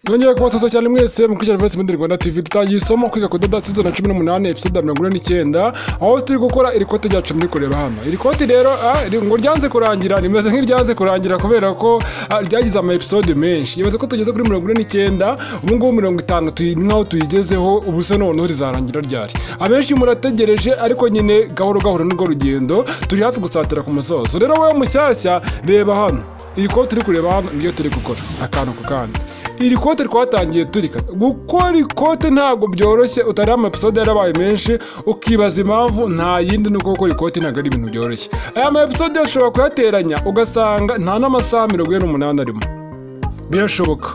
Nongeye kubatuza cyane mwese mukurikira Voice muri Rwanda TV dutangiye isomo kwiga kudoda season 18 episode 49 aho turi gukora iri kote ryacu muri kureba hano. Iri kote rero ngo ryanze kurangira nimeze nk'iryanze kurangira kubera ko ryagize ama episode menshi. Ibaze ko tugeze kuri 49 ubu ngubu 50 naho tuyigezeho ubuse none rizarangira ryari. Abenshi murategereje ariko nyine gahoro gahoro n'urwo rugendo turi hafi gusatira ku musozo. Rero wewe mushyashya reba hano. Iri kote uri kureba hano niyo turi gukora akantu ku kandi. Iri kote twatangiye turikata. Gukora ikote ntago byoroshye utari ama episode yarabaye menshi ukibaza impamvu nta yindi nuko gukora ikote ntago ari ibintu byoroshye. Aya ma episode ushobora kuyateranya ugasanga nta n'amasaha 48 arimo. Birashoboka.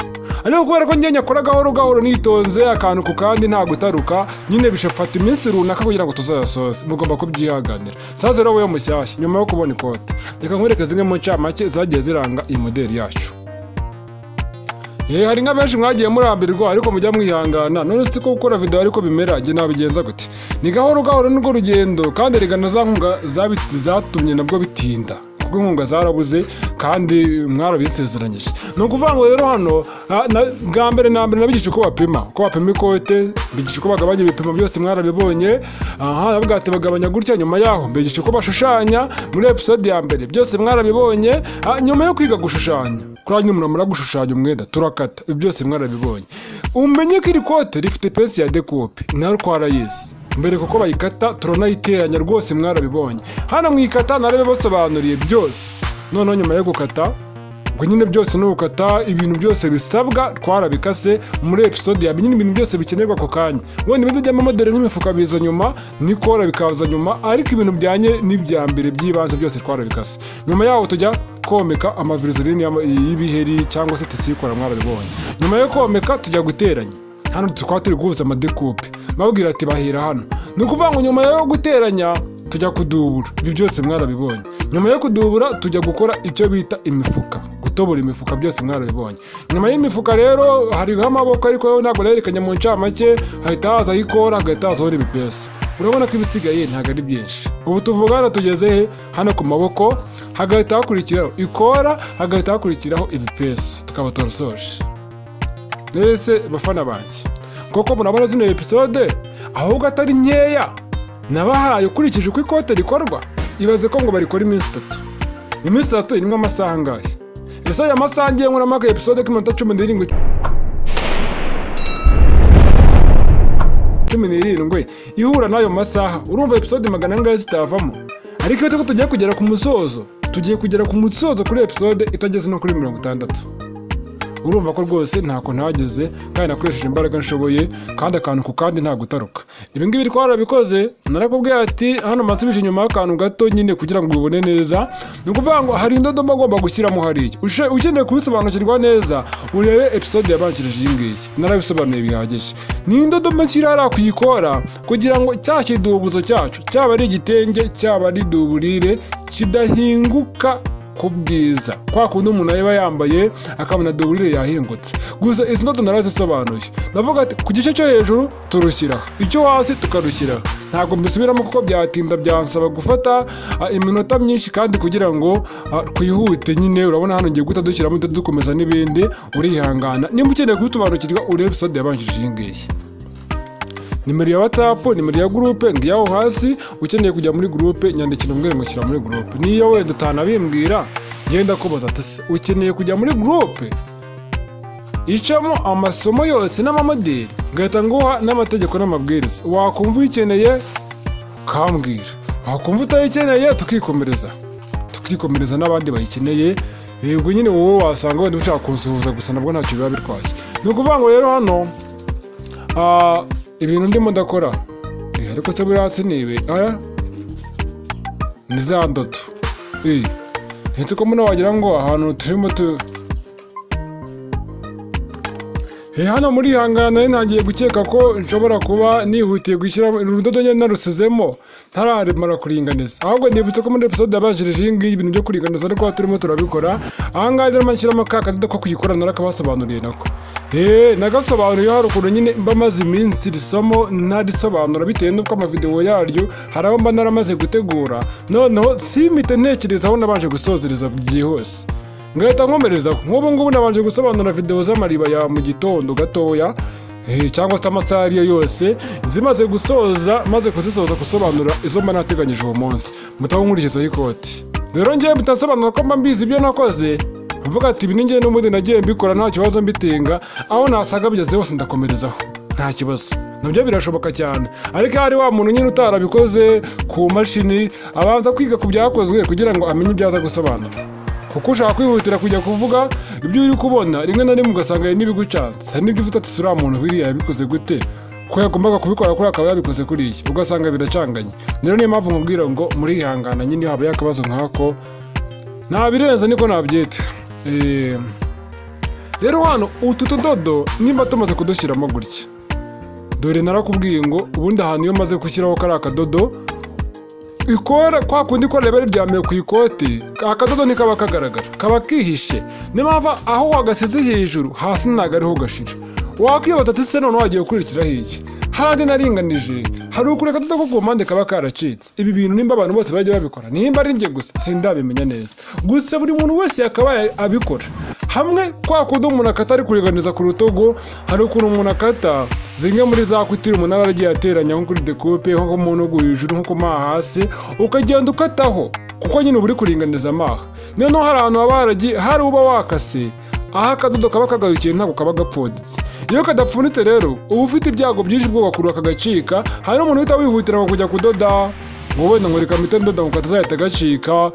Ariko kubera ko njye akora gahoro gahoro nitonze akantu ku kandi nta gutaruka nyine bishafata iminsi runaka kugira ngo tuzayasoze mugomba kubyihaganira. Sasa rero wewe mushyashya nyuma yo kubona ikote reka nkwereke zimwe mu ncamake zagiye ziranga iyi modeli yacu. Hari nka benshi mwagiye murambirwa ariko mujya mwihangana none siko gukora video ariko bimera je nabigenza gute. Ni gahoro gahoro n'urwo rugendo kandi rigana za nkunga zatumye nabwo bitinda. Kuko inkunga zarabuze kandi mwarabisezeranyije. No kuvuga ngo rero hano bwa mbere nabigisha uko bapima ikote bigisha uko bagabanya ibipimo byose mwarabibonye. Bavuga ati bagabanya gutya nyuma yaho mbigisha uko bashushanya muri episode ya mbere byose mwarabibonye. Nyuma yo kwiga gushushanya kuri nyuma mura gushushanya umwenda turakata byose mwarabibonye. Umenye ko iri kote rifite pesi ya decoupe nayo twara yes mbere kuko bayikata turanayiteranya rwose mwarabibonye. Hano mwikata narabe basobanuriye byose. None nyuma yo gukata ngo nyine byose no gukata ibintu byose bisabwa twarabikase muri episode ya nyine ibintu byose bikenerwa ko kanya. Wone ibintu by'amamodere nk'imifuka biza nyuma nikora bikaza nyuma ariko ibintu byanye n'ibya mbere by'ibanze byose twarabikase. Nyuma yaho tujya komeka amavirizirini y'ibiheri cyangwa se tisikora mwarabibonye. Nyuma yo komeka tujya guteranya. Hano tukaba turi guhuza amadecoupe. Mabwira ati bahira hano. Ni ukuvuga ngo nyuma yo guteranya tujya kudubura. Ibi byose mwarabibonye. Nyuma yo kudubura tujya gukora icyo bita imifuka. Gutobora imifuka byose mwarabibonye. Nyuma y'imifuka rero hari amaboko ariko ntabwo yerekanye mu ncamake hahita haza ikora hagahita hazaho ibipeso. Urabona ko ibisigaye ntabwo ari byinshi. Ubu tuvugana tugeze he hano ku maboko hagahita hakurikiraho ikora hagahita hakurikiraho ibipeso tukaba torosoje. Nese bafana banjye koko murabona zino episode ahubwo atari nkeya nabahaye ukurikije uko ikote rikorwa. Ibaze ko ngo barikora iminsi 3. Iminsi 3 irimo amasaha angahe? Ese aya masaha ngiye nkora maka episode k'iminota 17 ihura n'ayo masaha urumva episode 100 angahe zitavamo. Ariko iyo tugiye kugera ku musozo kuri episode itageze no kuri 60. Urumva ko rwose ntako ntageze kandi nakoresheje imbaraga nshoboye kandi akantu ku kandi nta gutaruka. Ibi ngibi twarabikoze narakubwiye ati hano mansubije inyuma y'akantu gato nyine kugira ngo ubone neza. Ni ukuvuga ngo hari indodo ngomba gushyiramo hariya ukeneye kubisobanukirwa neza urebe episode yabanjirije iyi ngiyi narabisobanuye bihagije. Ni indodo nshyira hariya kuyikora kugira ngo cya kidubuzo cyacu cyaba ari igitenge cyaba ari duburire kidahinguka ku bwiza kwa kundi umuntu yaba yambaye akabona duburire yahingutse. Gusa izi ndodo narazisobanuye ndavuga ati ku gice cyo hejuru turushyiraho icyo hasi tukarushyiraho. Ntabwo mbisubiramo kuko byatinda byansaba gufata iminota myinshi kandi kugira ngo twihute nyine. Urabona hano ngiye guta dushyiramo dukomeza n'ibindi urihangana. Nimba ukeneye kubisobanukirwa urebe episode yabanjije iyi ngiyi. Nimero ya WhatsApp, nimero ya groupe ngiyaho hasi. Ukeneye kujya muri groupe nyandikira umbwire ngo shyira muri groupe. Niyo wenda utanabimbwira genda kubaza ati ukeneye kujya muri groupe icamo amasomo yose n'amamodeli ngahita nguha n'amategeko n'amabwiriza. Wakumva uyikeneye kambwira, wakumva utayikeneye tukikomereza n'abandi bayikeneye. Yego nyine wowe wasanga wenda ushaka kunsuhuza gusa nabwo ntacyo biba bitwaye. Ni ukuvuga ngo rero hano ibintu ndimo ndakora ariko se buri hasi nibe ni za ndoto ntitse ko muno wagira ngo ahantu turimo hano muri hangana ntangiye gukeka ko nshobora kuba nihutiye gushyira urudodo nyine narusezemo ntararemara kuringaniza. Ahubwo nibutse ko muri episode yabanjirije iyi ngiyi ibintu byo kuringaniza ariko turimo turabikora. Ahangaha rero mashyiramo ka kadodo ko kuyikora narakabasobanuriye nako. Nagasobanuriye haruguru nyine mba maze iminsi risomo ntarisobanura bitewe n'uko amavideo yaryo hari aho mba naramaze gutegura. Noneho simite ntekereza aho nabanje gusozereza byihuse. ngahita nkomerezaho. Nk'ubu ngubu nabanje gusobanura video z'amariba ya mu gitondo gatoya cyangwa se amasaha ariyo yose, zimaze kuzisoza gusobanura izo mba nateganyije uwo munsi, mutankurikizaho ikoti. Rero ngewe mutasobanura ko mba mbizi ibyo nakoze, mvuga ati ibi ninjye n'ubundi nagiye mbikora nta kibazo mbitinga, aho nasaga bigeze hose ndakomerezaho nta kibazo. Nabyo birashoboka cyane, ariko hari wa muntu nyine utarabikoze ku mashini abanza kwiga ku byakozwe kugira ngo amenye ibyo aza gusobanura, kuko ushaka kwihutira kujya kuvuga ibyo uri kubona rimwe na rimwe ugasanga n'ibigucanze, hari n'ibyo uvuga ati sura muntu biriya yabikoze gute ko yagombaga kubikora kuri akaba yabikoze kuriya, ugasanga biracanganye. Rero niyo mpamvu nkubwira ngo murihangana nyine habaye akabazo nkako, ntabirenze niko nabyita. Rero hano utu tudodo nimba tumaze kudushyiramo gutya, dore narakubwiye ngo ubundi ahantu iyo maze gushyiraho kari akadodo ikora kwa kundi ko rebere ryamye ku ikote, akadodo ntikaba kagaragara, kaba kihishe. Niyo mpamvu aho wagasize hejuru hasi ntago ariho gashira. Wakwibaza ati se none wagiye gukurikiraho iki? Handi naringanije hari ukuri akadodo ko ku mpande kaba karacitse. Ibi bintu nimba abantu bose bajya babikora, nimba ari njye gusa sindabimenya neza, gusa buri muntu wese yakabaye abikora. Hamwe kwa kundi umuntu akata ari kuringaniza ku rutogo, hari ukuntu umuntu akata zimwe muri za kutiri umuntu aba aragiye ateranya nko kuri decoupé, nko mu ntugu hejuru, nko ku maha hasi, ukagenda ukataho kuko nyine uba uri kuringaniza amaha. Noneho hari ahantu haba hari uba wakase, aho akadodo kaba kagarukiye ntabwo kaba gapfunditse. Iyo kadapfunditse rero uba ufite ibyago byinshi bwo gakurura kagacika. Hari n'umuntu uhita wihutira ngo kujya kudoda, ngo wenda ngo reka mpite ndoda ngo katazahita gacika,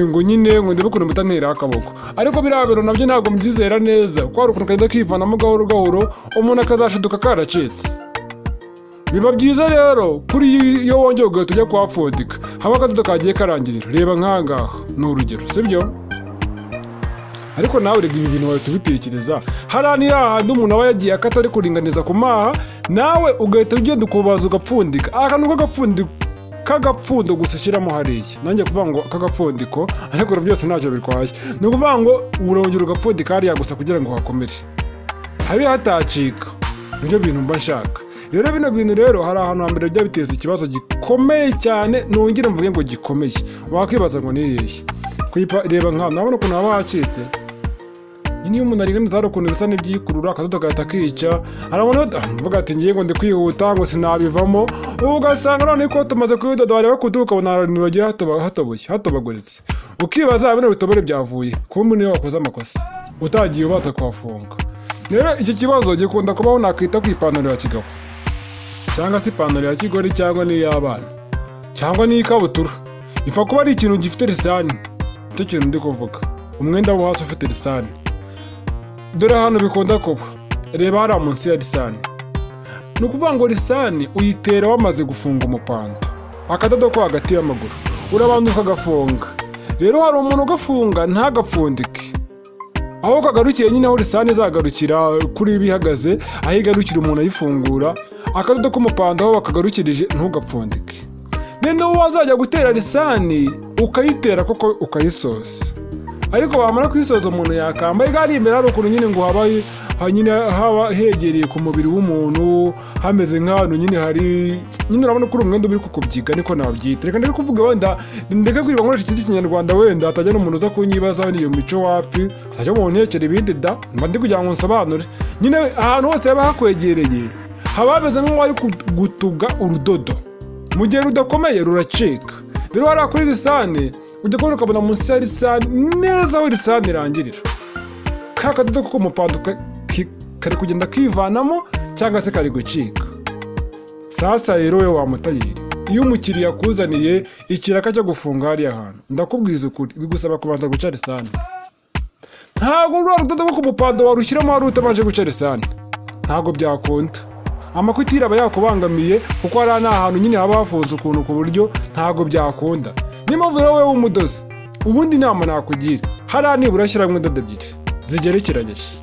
ngo nyine ngo ndebe ukuntu mpita ntera akaboko. Ariko biriya bintu nabyo ntabwo mbyizera neza, kuko hari ukuntu kagenda kivanamo gahoro gahoro umuntu akazashiduka karacitse. Biba byiza rero kuri iyo wongeye ugahita ujya kuhapfundika, haba akadodo kagiye karangirira. Reba nk'ahangaha ni urugero, sibyo? Ariko nawe rega ibi bintu wahita ubitekereza. Hariya ni hahandi umuntu aba yagiye akata ari kuringaniza ku maha, nawe ugahita ugenda ukubaza ugapfundika. Akantu k'agapfundo gusa ushyiramo hariya, nanjye kuvuga ngo k'agapfundiko, ariko byose ntacyo bitwaye. Ni ukuvuga ngo urongera ugapfundika hariya gusa kugira ngo hakomere, habe hatacika. Nibyo bintu mba nshaka. Rero bino bintu rero hari ahantu hambere bijya biteza ikibazo gikomeye cyane, nongere mvuge ngo gikomeye. Wakwibaza ngo ni hehe? Reba nka nabona ukuntu haba hacitse. Niyo umuntu aringaniza hari ukuntu bisa n'ibyikurura, akadodo gahita kica. Arabona mvuga ati ngiye ngo ndi kwihuta ngo sinabivamo, ugasanga none ko tumaze kubidoda wareba kuduka ukabona ahantu bagiye hatobaguritse. Ukibaza bino bitobore byavuye kuba umuntu niwe wakoze amakosa utagiye ubaza kuhafunga. Rero iki kibazo gikunda kubaho nakita ku ipantaro ya kigabo, cyangwa se ipantaro ya cyigore, cyangwa n'iy'abana, cyangwa n'ikabutura. Ifa kuba ari ikintu gifite lisani, icyo kintu ndi kuvuga, umwenda wo hasi ufite lisani. Dore hano bikunda kuba, reba hariya munsi ya lisani. Ni ukuvuga ngo lisani uyitera wamaze gufunga umupando, akadodo ko hagati y'amaguru urabanza ukagafunga. Rero hari umuntu ugafunga ntagapfundike, aho kagarukiye nyine aho lisani izagarukira kuri ibihagaze, aho igarukira umuntu ayifungura, akadodo k'umupando aho bakagarukirije ntugapfundike. Noneho wazajya gutera lisani ukayitera koko ukayisoza, ariko wamara kuyisoza umuntu yakambaye gari imbere hari ukuntu nyine ngo haba hegereye ku mubiri w'umuntu, hameze nk'ahantu nyine hari nyine urabona ko umwenda uri kukubyiga, niko nabyita. Reka ndeke kuvuga wenda ndeke kwirirwa nkoresha ikindi kinyarwanda, wenda hatajya n'umuntu uza kunyibaza niyo mico wapi, hatajya umuntu yekera ibindi da, mba ndi kugira ngo nsobanure. Nyine ahantu hose haba hakwegereye haba hameze nk'aho gutuga urudodo, mu gihe rudakomeye ruracika. Rero hariya kuri lisani ujya kubona ukabona munsi ya lisani neza aho lisani irangirira, ka kadodo ko ku mupando kari kugenda kivanamo cyangwa se kari gucika. Sasa rero we wamutayiri, iyo umukiriya akuzaniye ikiraka cyo gufunga hariya hantu, ndakubwiza ukuri bigusaba kubanza guca lisani. Ntabwo urwa rudodo ko ku mupando warushyiramo hari utabanje guca lisani, ntabwo byakunda. Amakutiri aba yakubangamiye kuko hari n'ahantu nyine haba hafunze ukuntu ku buryo ntabwo byakunda. Niyo mpamvu rero wowe w'umudozi, ubundi inama nakugira, hariya nibura ashyiramo indodo ebyiri zigerekeranyije.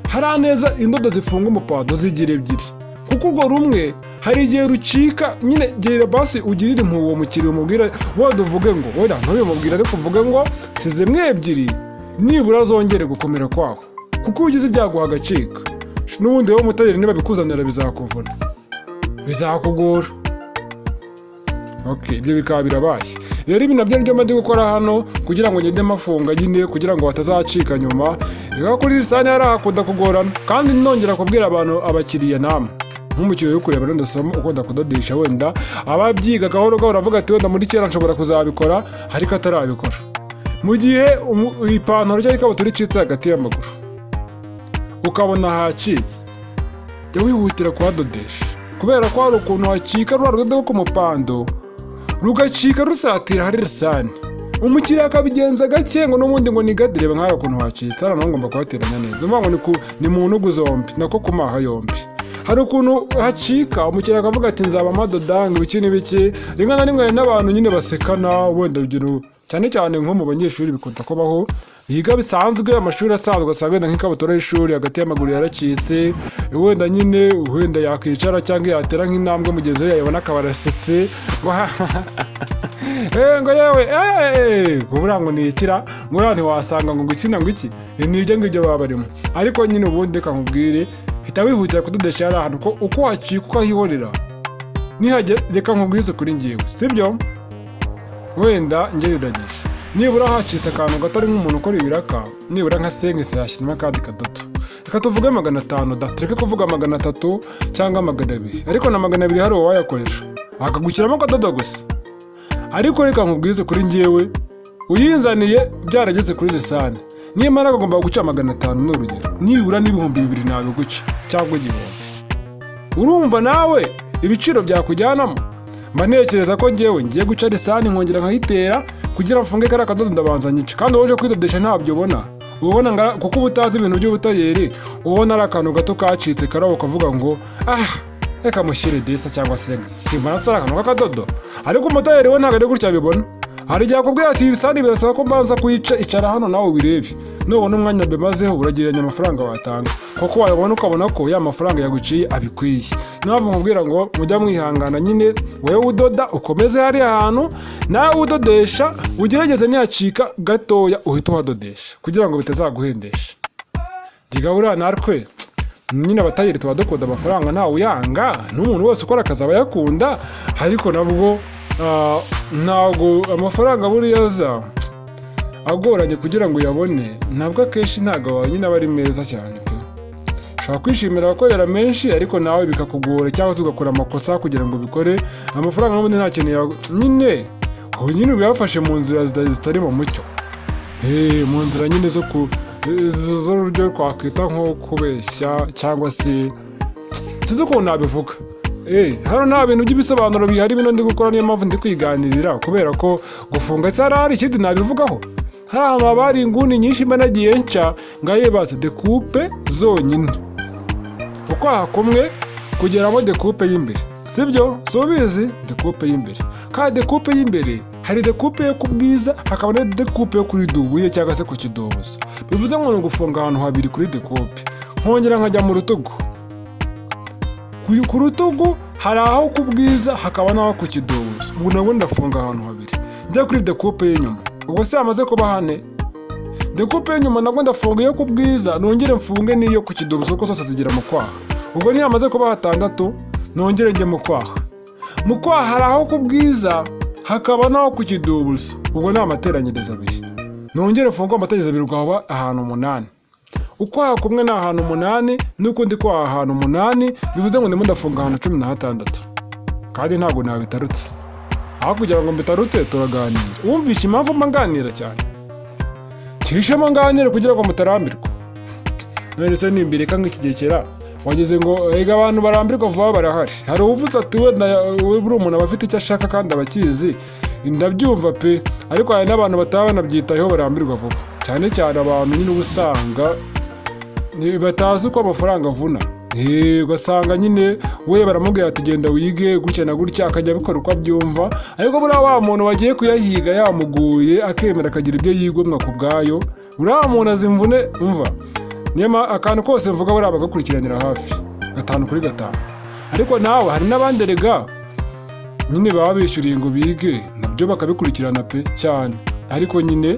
Hariya neza indodo zifunga umupando zigira ebyiri, kuko urwo rumwe hari igihe rucika. Nyine gera basi ugirire impuhwe uwo mukiriya umubwira, wenda uvuge ngo wenda ntubimubwire, ariko uvuge ngo sizemwe ebyiri nibura zongere gukomera kwaho, kuko ugize ibyago hagacika. N'ubundi wowe mutayeri niba bikuzanira bizakuvuna, bizakugora. Okay, ibyo bikaba birabaye. rero ibi nabyo nibyo ndi gukora hano kugira ngo ngende mafunga nyine kugira ngo batazacika nyuma. Reka kuri lisani harahakunda kugorana, kandi nongera kubwira abantu abakiriya namwe nk'umukiriya uri kureba rino somo ukunda kudodesha, wenda ababyiga gahoro gahoro avuga ati wenda muri kera nshobora kuzabikora ariko atarabikora. Mu gihe ipantaro cyangwa ikabutura icitse hagati y'amaguru ukabona hacitse, jya wihutira kuhadodesha, kubera ko hari ukuntu hacika rwa rudodo rwo ku mupando rugacika rusatira hari lisani. Umukiriya akabigenza gake ngo n'ubundi ngo nigadireba nk'aho ukuntu hacitse, hano ngomba kuhateranya neza. Ngo ni mu ntugu zombi nako ku maha yombi. Hari ukuntu hacika umukiriya akavuga ati nzaba amadodanga ibiki n'ibiki. Rimwe na rimwe hari n'abantu nyine basekana, wenda urugero cyane cyane nko mu banyeshuri bikunda kubaho biga bisanzwe amashuri asanzwe, ugasanga wenda nk'ikabutura y'ishuri hagati y'amaguru yaracitse, wenda nyine wenda yakwicara cyangwa yatera nk'intambwe mugenzi we yayibona akaba arasetse ngo yewe kubura ngo niyikira ngo ntiwasanga ngo gukina ngo iki nibyo ngibyo baba barimo. Ariko nyine ubundi reka nkubwire, hita wihutira kudodesha hari ahantu ko uko wacika ukahihorera nihagera. Reka nkubwize kuri ngewe, sibyo? Wenda ngereranyije nibura hacitse akantu gatari nk'umuntu ukora ibiraka, nibura nka sengisi yashyizemo akandi kadodo, reka tuvuge 500 da, tureke kuvuga 300 cyangwa 200, ariko na 200 hari uwayakoresha akagukiramo akadodo gusa. Ariko reka nkubwize kuri ngewe, uyinzaniye byarageze kuri lisani, nyamara agomba guca 500 n'urugero, nibura n'ibihumbi 2 nawe guca cyangwa igihumbi. Urumva nawe ibiciro byakujyanamo? Mba ntekereza ko ngewe ngiye guca lisani nkongera nkayitera kugira mfunge kari akadodo ndabanza nyica, kandi wowe uje kwidodesha ntabyo ubona kuko uba utazi ibintu by'ubutayeri, ubona ari akantu gato kacitse karabo ukavuga ngo reka mushyire desa cyangwa sengisi, simbona atari akantu k'akadodo. Ariko umutayeri we ntabwo ari gutya abibona. Hari igihe akubwira ati lisani birasaba ko mbanza kuyica, icara hano nawe ubirebe, nubona umwanya bimazeho uragereranya amafaranga watanga, kuko wayabona ukabona ko ya mafaranga yaguciye abikwiye. Ntabwo nkubwira ngo mujya mwihangana nyine, wowe udoda ukomeze hari ahantu, nawe udodesha ugerageze ntiyacika gatoya uhita uhadodesha kugira ngo bitazaguhendesha. Gigabura natwe nyine abatayeri tuba dukunda amafaranga, ntawe uyanga, n'umuntu wese ukora akazi aba yakunda, ariko nabwo ntabwo amafaranga buriya aza agoranye kugira ngo uyabone, ntabwo akenshi ntabwo nyine aba ari meza cyane pe. Ushobora kwishimira abakorera menshi ariko nawe bikakugora, cyangwa se ugakora amakosa kugira ngo ubikore. Amafaranga n'ubundi nta kintu nyine nyine ubiyafashe mu nzira zitari mu mucyo, mu nzira nyine z'uburyo twakwita nko kubeshya, cyangwa se sinzi ukuntu nabivuga. Hano nta bintu by'ibisobanuro bihari bino ndi gukora, niyo mpamvu ndi kwiganirira, kubera ko gufunga cyara hari ikindi nabivugaho. Hari ahantu haba hari inguni nyinshi mba nagiye nca ngayebaza dekupe zonyine, uko hakumwe kugeramo dekupe y'imbere, sibyo? Subizi dekupe y'imbere, kandi dekupe y'imbere hari dekupe yo kubwiza, hakaba na dekupe yo kuri dubuye cyangwa se ku kidobozo. Bivuze ngo ni ugufunga ahantu habiri kuri dekupe, nkongera nkajya mu rutugu. Ku rutugu hari aho kubwiza hakaba n'aho ku kidobozo, ubu nabwo ndafunga ahantu habiri. Njya kuri dekupe y'inyuma, ubwo se hamaze kuba hane. Dekupe y'inyuma nabwo ndafunga iyo kubwiza, nongere mfunge n'iyo ku kidobozo, kuko zose zigira mu kwaha. Ubwo ntihamaze kuba 6, nongere njye mu kwaha. Mu kwaha hari aho kubwiza hakaba n'aho ku kidobozo, ubwo ni amateranyirizo 2. Nongere mfunge amateranyirizo 2 ugahaba ahantu 8. Ukwaha kumwe ni ahantu 8, n'ukundi kwaha ahantu 8, bivuze ngo ndimo ndafunga ahantu 16. Kandi ntabwo nabitarutse. Aho kugira ngo mbitarute turaganira. Wumvishe impamvu mbanganira cyane? Kishemo nganire kugira ngo mutarambirwa. None se nimbireka nk'ikigekera wageze ngo ega abantu barambirwa vuba barahari. Hari uvutse ati we buri umuntu abafite icyo ashaka kandi abakizi, ndabyumva pe, ariko hari n'abantu batabana byitayeho barambirwa vuba, cyane cyane abantu nyine ubusanga batazi uko amafaranga avuna. Ugasanga nyine we baramubwira ati genda wige gutya na gutya, akajya abikora uko abyumva, ariko buriya wa muntu wagiye kuyahiga yamuguye akemera akagira ibyo yigomwa ku bwayo, buriya muntu azimvune umva. Nyema akantu kose mvuga buriya bagakurikiranira hafi 5 kuri 5. Ariko nawe hari n'abandi rega nyine baba bishyuriye ngo bige, nabyo bakabikurikirana pe cyane, ariko nyine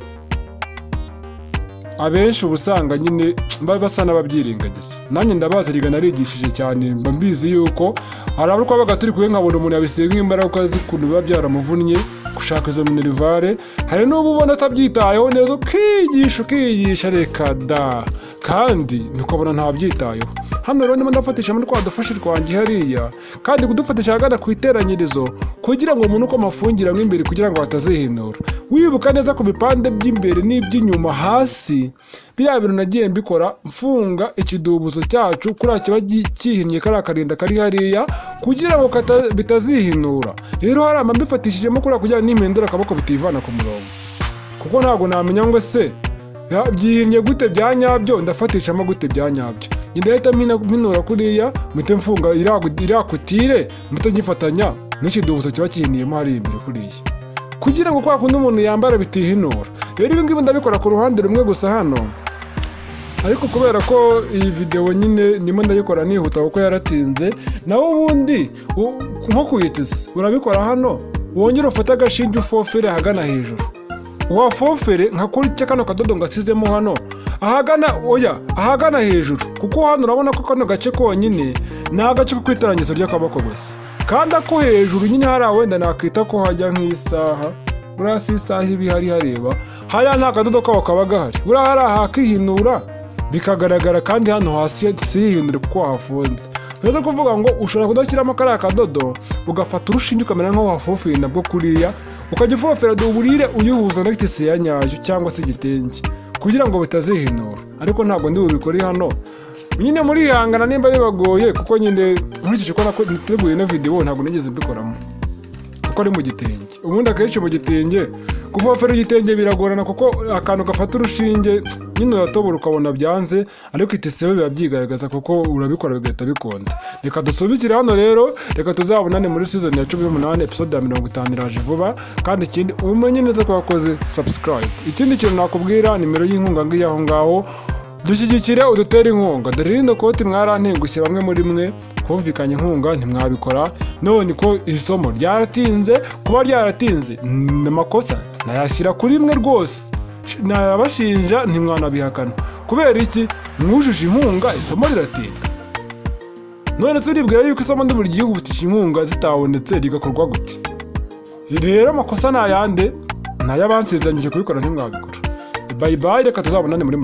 abenshi ubusanga nyine basa n'ababyirengagiza. Nanjye ndabazi riga narigishije cyane, mba mbizi yuko hari abo twabaga turi kumwe nkabona umuntu yabisiga imbaraga uko azi ukuntu biba byaramuvunnye gushaka izo minerivare. Hari n'ubu ubona atabyitayeho neza ukigisha reka da, kandi ntukabona ntabyitayeho. Hano rero ndimo ndafatisha muri dufashe twanjye hariya, kandi kudufatisha hagana ku iteranyirizo kugira ngo umuntu uko amafungira mo imbere kugira ngo atazihinura. Wibuka neza ku bipande by'imbere n'iby'inyuma hasi, biriya bintu nagiye mbikora mfunga ikidubuzo cyacu kuri kiba kihinnye kariya karinda kari hariya kugira ngo bitazihinura. Rero hari ambifatishijemo kuri kugira n'impindura akaboko bitivana ku murongo, kuko ntabwo namenya ngo se byihinnye gute bya nyabyo, ndafatishamo gute bya nyabyo. Ndahita minura kuriya mpite mfunga irakutire mpite ngifatanya n'ikidubuzo kiba kihiniyemo hari imbere kuriya kugira ngo kwa kundi umuntu yambara bitihinura. Rero ibi ngibi ndabikora ku ruhande rumwe gusa hano, ariko kubera ko iyi video nyine ndimo ndayikora nihuta kuko yaratinze, nawe ubundi nko kuyitese urabikora hano wongera ufata agashinge ufofere hagana hejuru, wafofere nka kuri kano kadodo ngasizemo hano ahagana hejuru, kuko hano urabona ko kano gace konyine ni agace ko kwitarangiza ry'akaboko gusa, kandi ako hejuru nyine hari wenda nakita ko hajya nk'isaha, buriya si isaha ibi hari hareba hariya nta kadodo kabo kaba gahari, buriya hari ahakihinura bikagaragara, kandi hano hasi sihinure kuko hafunze. Bivuze kuvuga ngo ushobora kudashyiramo kariya kadodo ugafata urushinge ukamera nk'aho wafofeye nabwo kuriya, ukajya ufofera duburire uyihuza n'itisi ya nyacyo cyangwa se igitenge kugira ngo bitazihinura. Ariko ntabwo ndi bubikore hano, nyine muri ihangana nimba bibagoye, kuko nyine nkurikije ko nateguye ino video ntabwo nigeze mbikoramo kuko ari mu gitenge. Ubundi akenshi mu gitenge kuvofera igitenge biragorana kuko akantu gafata urushinge nyine uratobora ukabona byanze, ariko itisi biba byigaragaza kuko urabikora bigahita bikonda. Reka dusubikire hano rero, reka tuzabonane muri season ya 18 episode ya 50 iraje vuba. Kandi ikindi umenye neza ko wakoze subscribe. Ikindi kintu nakubwira, nimero y'inkunga ngiye aho ngaho, dushyigikire udutera inkunga. Dore rino koti mwarantengushye bamwe muri mwe kumvikanya inkunga ntimwabikora, none ko isomo ryaratinze. Kuba ryaratinze n'amakosa nayashyira kuri mwe rwose, nabashinja ntimwanabihakana. Kubera iki? Mwujuje inkunga isomo riratinda. None turibwira yuko isomo ndi buri gihugu butisha inkunga zitabonetse rigakorwa gute? Rero amakosa nayande nayabansezeranyije kubikora ntimwabikora. Bye bye, reka tuzabonane muri